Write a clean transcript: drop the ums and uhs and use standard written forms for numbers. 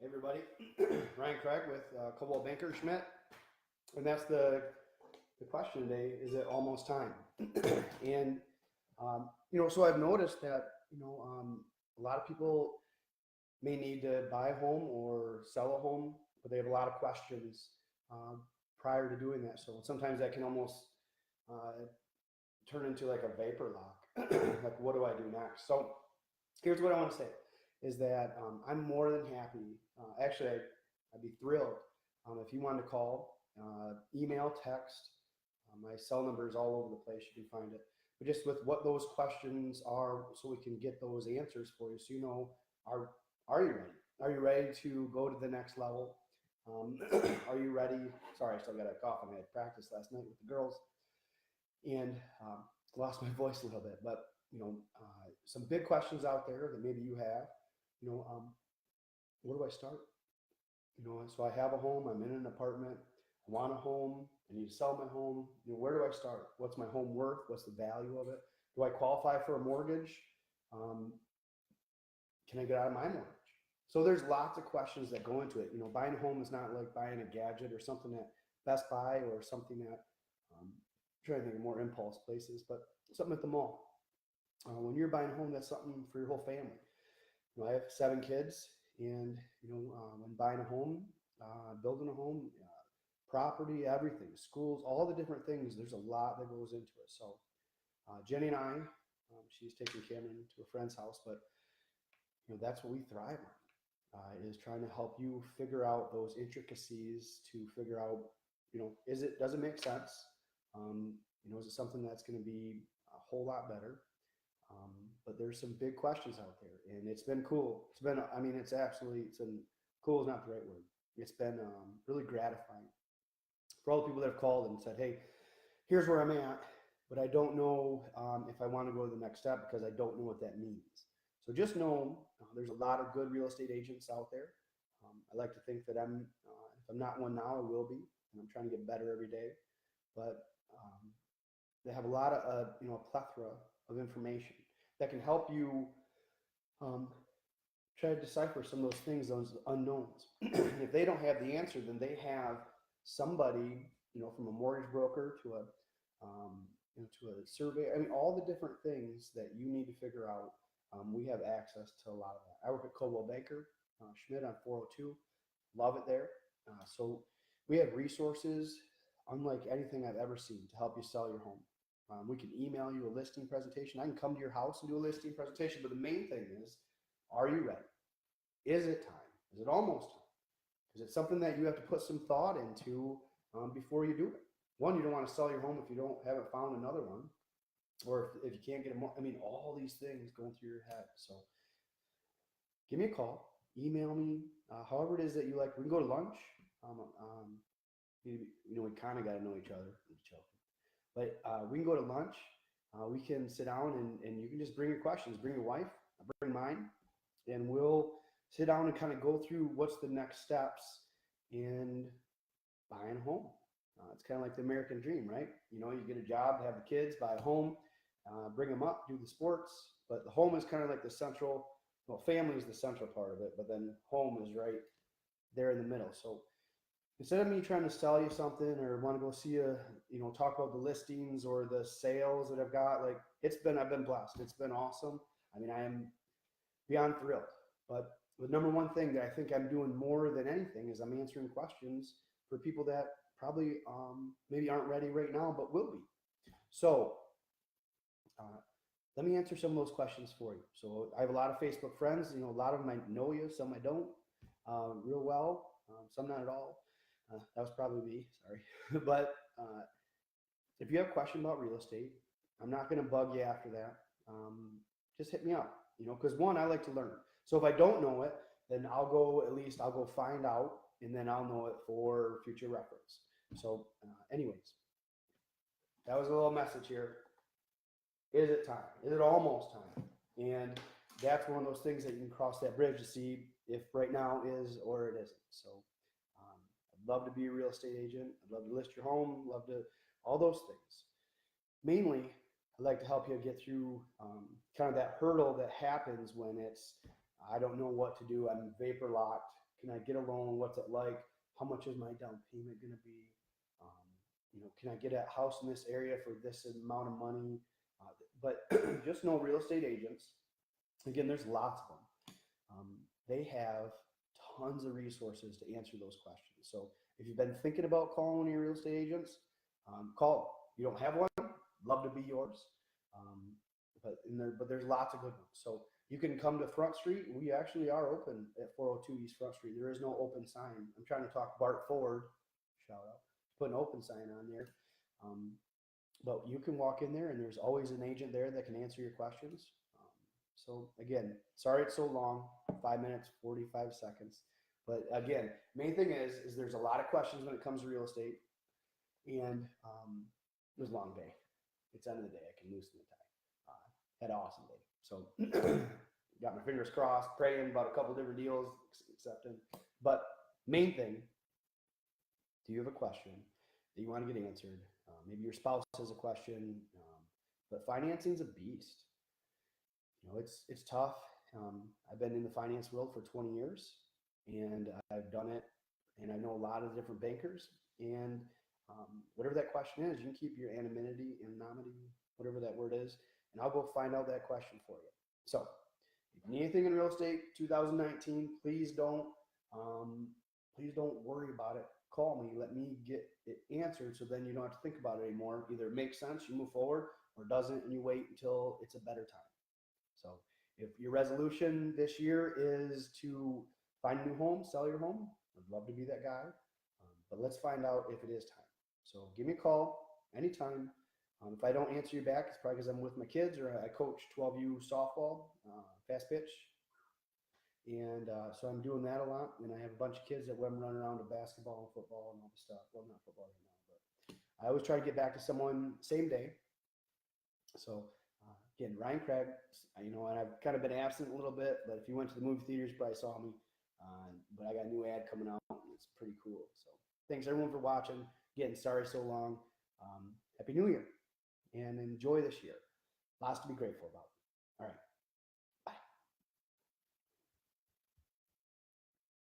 Hey everybody, Ryan Craig with Coldwell Banker Schmidt, and that's the question today: is it almost time? and so I've noticed that a lot of people may need to buy a home or sell a home, but they have a lot of questions uh, prior to doing that. So sometimes that can almost uh, turn into like a vapor lock. Like, what do I do next? So here's what I want to say is that I'm more than happy. I'd be thrilled if you wanted to call, email, text. My cell number is all over the place. You can find it. But just with what those questions are, so we can get those answers for you, so are are you ready? Are you ready to go to the next level? Are you ready? Sorry, I still got a cough. I had practice last night with the girls and lost my voice a little bit. But some big questions out there that maybe you have. You know, um, where do I start? So I have a home. I'm in an apartment. I want a home. I need to sell my home. Where do I start? What's my home worth? What's the value of it? Do I qualify for a mortgage? Um, can I get out of my mortgage? So there's lots of questions that go into it. Buying a home is not like buying a gadget or something at Best Buy or something at I'm trying to think of more impulse places, but something at the mall. When you're buying a home, that's something for your whole family. I have 7 kids, and when buying a home, building a home, property, everything, schools, all the different things. There's a lot that goes into it. So Jenny and I, she's taking Cameron to a friend's house, but that's what we thrive on. Is trying to help you figure out those intricacies to figure out, does it make sense? Is it something that's going to be a whole lot better? But there's some big questions out there, and it's been cool. It's been cool is not the right word. It's been really gratifying for all the people that have called and said, hey, here's where I'm at, but I don't know if I want to go to the next step because I don't know what that means. So just know there's a lot of good real estate agents out there. I like to think that if I'm not one now, I will be, and I'm trying to get better every day. But they have a lot of, a plethora of information that can help you um, try to decipher some of those things, those unknowns. If they don't have the answer, then they have somebody, from a mortgage broker to to a survey. All the different things that you need to figure out. We have access to a lot of that. I work at Coldwell Banker, Schmidt on 402. Love it there. So we have resources unlike anything I've ever seen to help you sell your home. We can email you a listing presentation. I can come to your house and do a listing presentation. But the main thing is, are you ready? Is it time? Is it almost time? Is it something that you have to put some thought into before you do it? One, you don't want to sell your home if you haven't found another one, or if you can't get a more. All these things going through your head. So give me a call, email me, however it is that you like. We can go to lunch. We kind of got to know each other. I'm joking. But we can go to lunch. We can sit down and you can just bring your questions. Bring your wife. I bring mine. And we'll sit down and kind of go through what's the next steps in buying a home. It's kind of like the American dream, right? You get a job, have the kids, buy a home, bring them up, do the sports. But the home is kind of like the central, family is the central part of it, but then home is right there in the middle. So instead of me trying to sell you something or want to go see talk about the listings or the sales that I've got, I've been blessed. It's been awesome. I am beyond thrilled. But the number one thing that I think I'm doing more than anything is I'm answering questions for people that probably maybe aren't ready right now, but will be. So let me answer some of those questions for you. So I have a lot of Facebook friends. A lot of them I know you, some I don't real well, some not at all. That was probably me, sorry. But if you have a question about real estate, I'm not going to bug you after that. Just hit me up, because one, I like to learn. So if I don't know it, then I'll go find out, and then I'll know it for future reference. So anyways, that was a little message here. Is it time? Is it almost time? And that's one of those things that you can cross that bridge to see if right now is or it isn't. So I'd love to be a real estate agent. I'd love to list your home. Love to all those things. Mainly, I'd like to help you get through kind of that hurdle that happens when I don't know what to do. I'm vapor locked, Can I get a loan? What's it like? How much is my down payment going to be? Um, can I get a house in this area for this amount of money? But just know real estate agents, again, there's lots of them. They have tons of resources to answer those questions. So if you've been thinking about calling one of your real estate agents, call. You don't have one, love to be yours. Um, but there's lots of good ones. So you can come to Front Street. We actually are open at 402 East Front Street. There is no open sign. I'm trying to talk Bart Ford, shout out, put an open sign on there. Um, but you can walk in there and there's always an agent there that can answer your questions. So again, sorry it's so long, 5 minutes, 45 seconds. But again, main thing is there's a lot of questions when it comes to real estate, and it was a long day. It's the end of the day. I can loosen the tie. Had an awesome day. So got my fingers crossed, praying about a couple different deals, accepting. But main thing, do you have a question that you want to get answered? Maybe your spouse has a question, but financing's a beast. It's tough. I've been in the finance world for 20 years, and I've done it, and I know a lot of different bankers. And whatever that question is, you can keep your anonymity, whatever that word is, and I'll go find out that question for you. So, if you need anything in real estate, 2019, please don't worry about it. Call me. Let me get it answered, so then you don't have to think about it anymore. Either it makes sense, you move forward, or doesn't, and you wait until it's a better time. So if your resolution this year is to find a new home, sell your home, I'd love to be that guy. But let's find out if it is time. So give me a call anytime. If I don't answer you back, it's probably because I'm with my kids or I coach 12U softball, fast pitch. And so I'm doing that a lot. And I have a bunch of kids that I'm running around to basketball and football and all the stuff. Well, not football right now, but I always try to get back to someone same day. So again, Ryan Craig, and I've kind of been absent a little bit, but if you went to the movie theaters, you probably saw me. But I got a new ad coming out, and it's pretty cool. So thanks everyone for watching. Again, sorry so long. Happy New Year, and enjoy this year. Lots to be grateful about. All right.